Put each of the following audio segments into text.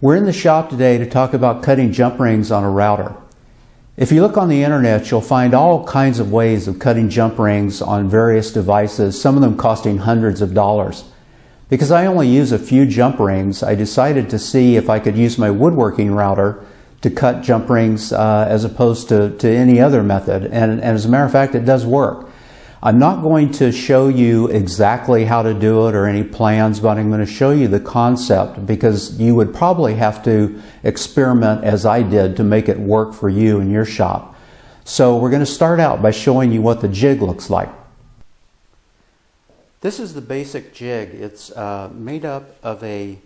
We're in the shop today to talk about cutting jump rings on a router. If you look on the internet, you'll find all kinds of ways of cutting jump rings on various devices, some of them costing hundreds of dollars. Because I only use a few jump rings, I decided to see if I could use my woodworking router to cut jump rings as opposed to any other method. And as a matter of fact, it does work. I'm not going to show you exactly how to do it or any plans, but I'm going to show you the concept because you would probably have to experiment as I did to make it work for you in your shop. So we're going to start out by showing you what the jig looks like. This is the basic jig. It's made up of a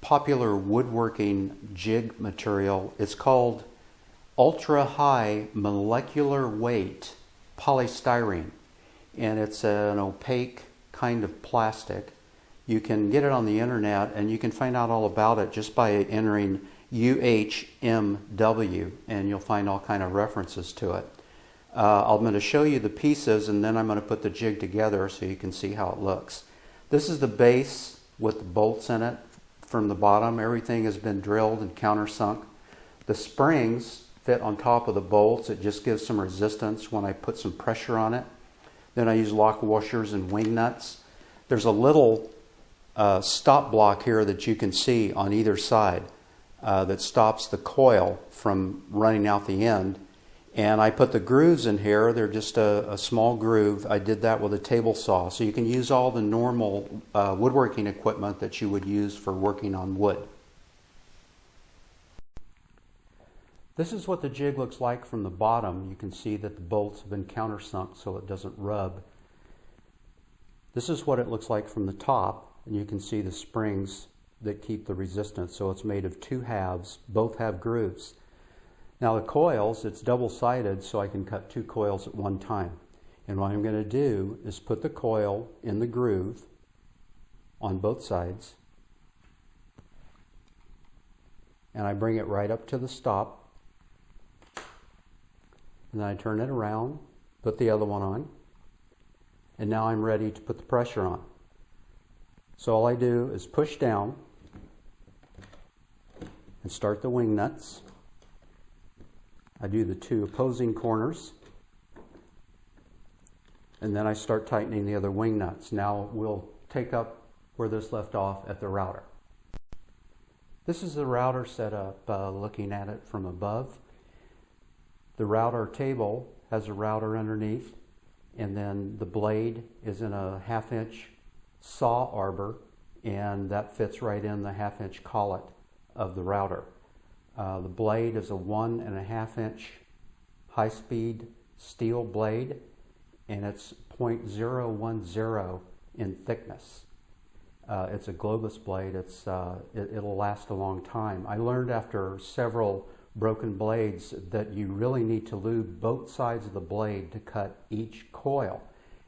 popular woodworking jig material. It's called ultra high molecular weight polystyrene, and it's an opaque kind of plastic. You can get it on the internet and you can find out all about it just by entering UHMW, and you'll find all kind of references to it. I'm going to show you the pieces and then I'm going to put the jig together so you can see how it looks. This is the base with the bolts in it from the bottom. Everything has been drilled and countersunk. The springs fit on top of the bolts. It just gives some resistance when I put some pressure on it. Then I use lock washers and wing nuts. There's a little stop block here that you can see on either side that stops the coil from running out the end. And I put the grooves in here. They're just a small groove. I did that with a table saw. So you can use all the normal woodworking equipment that you would use for working on wood. This is what the jig looks like from the bottom. You can see that the bolts have been countersunk so it doesn't rub. This is what it looks like from the top, and you can see the springs that keep the resistance. So it's made of two halves. Both have grooves. Now the coils, it's double-sided, so I can cut two coils at one time. And what I'm going to do is put the coil in the groove on both sides, and I bring it right up to the stop. And then I turn it around, put the other one on, and now I'm ready to put the pressure on. So all I do is push down and start the wing nuts. I do the two opposing corners, and then I start tightening the other wing nuts. Now we'll take up where this left off at the router. This is the router setup, looking at it from above. The router table has a router underneath, and then the blade is in a 1/2-inch saw arbor, and that fits right in the 1/2-inch collet of the router. The blade is a 1.5-inch high-speed steel blade, and it's 0.010 in thickness. It's a Globus blade. It'll last a long time. I learned after several broken blades that you really need to lube both sides of the blade to cut each coil,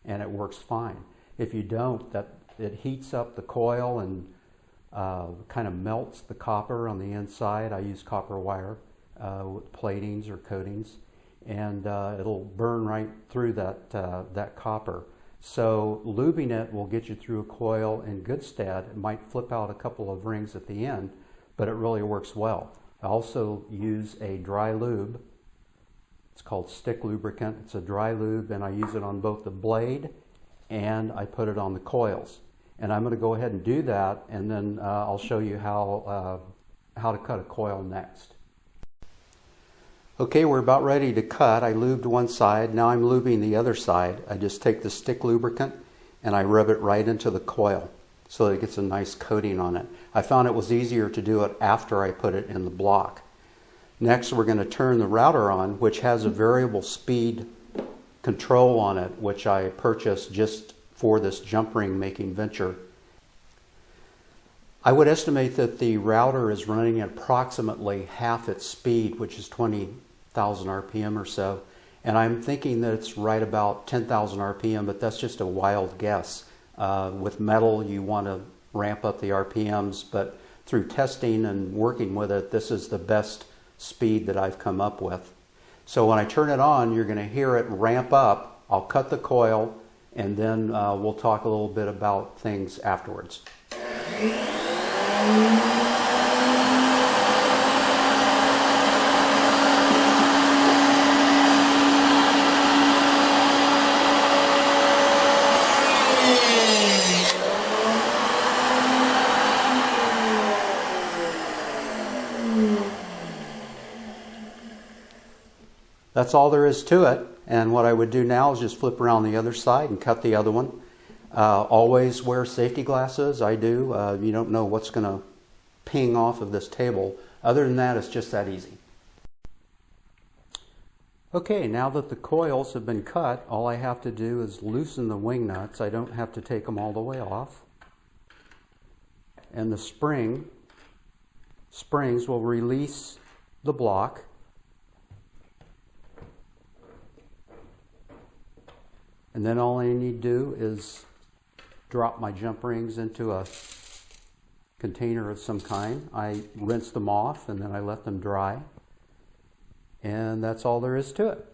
and it works fine. If you don't, it heats up the coil and kind of melts the copper on the inside. I use copper wire with platings or coatings, and it'll burn right through that copper. So lubing it will get you through a coil in good stead. It might flip out a couple of rings at the end, but it really works well. I also use a dry lube. It's called stick lubricant. It's a dry lube, and I use it on both the blade and I put it on the coils. And I'm going to go ahead and do that, and then I'll show you how to cut a coil next. Okay, we're about ready to cut. I lubed one side. Now I'm lubing the other side. I just take the stick lubricant and I rub it right into the coil so that it gets a nice coating on it. I found it was easier to do it after I put it in the block. Next, we're going to turn the router on, which has a variable speed control on it, which I purchased just for this jump ring making venture. I would estimate that the router is running at approximately half its speed, which is 20,000 RPM or so. And I'm thinking that it's right about 10,000 RPM, but that's just a wild guess. With metal, you want to ramp up the RPMs, but through testing and working with it, this is the best speed that I've come up with. So when I turn it on, you're going to hear it ramp up. I'll cut the coil, and then we'll talk a little bit about things afterwards. that's all there is to it. And what I would do now is just flip around the other side and cut the other one. Always wear safety glasses. I do. You don't know what's going to ping off of this table. Other than that, it's just that easy. Okay, now that the coils have been cut, all I have to do is loosen the wing nuts. I don't have to take them all the way off. And the springs will release the block. And then all I need to do is drop my jump rings into a container of some kind. I rinse them off and then I let them dry. And that's all there is to it.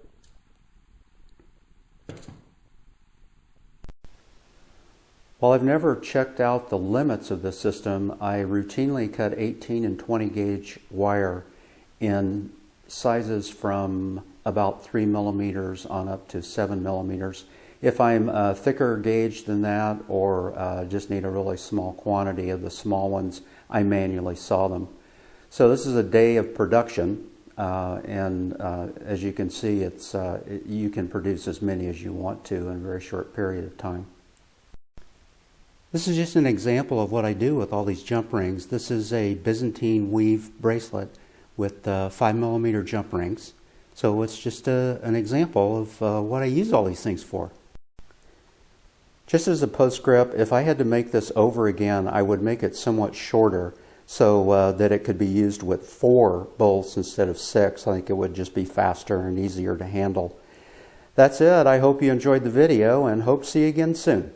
While I've never checked out the limits of the system, I routinely cut 18 and 20 gauge wire in sizes from about 3 millimeters on up to 7 millimeters. If I'm thicker gauge than that, or just need a really small quantity of the small ones, I manually saw them. So this is a day of production, and as you can see, you can produce as many as you want to in a very short period of time. This is just an example of what I do with all these jump rings. This is a Byzantine weave bracelet with 5 millimeter jump rings. So it's just an example of what I use all these things for. Just as a postscript, if I had to make this over again, I would make it somewhat shorter so that it could be used with 4 bolts instead of 6. I think it would just be faster and easier to handle. That's it. I hope you enjoyed the video and hope to see you again soon.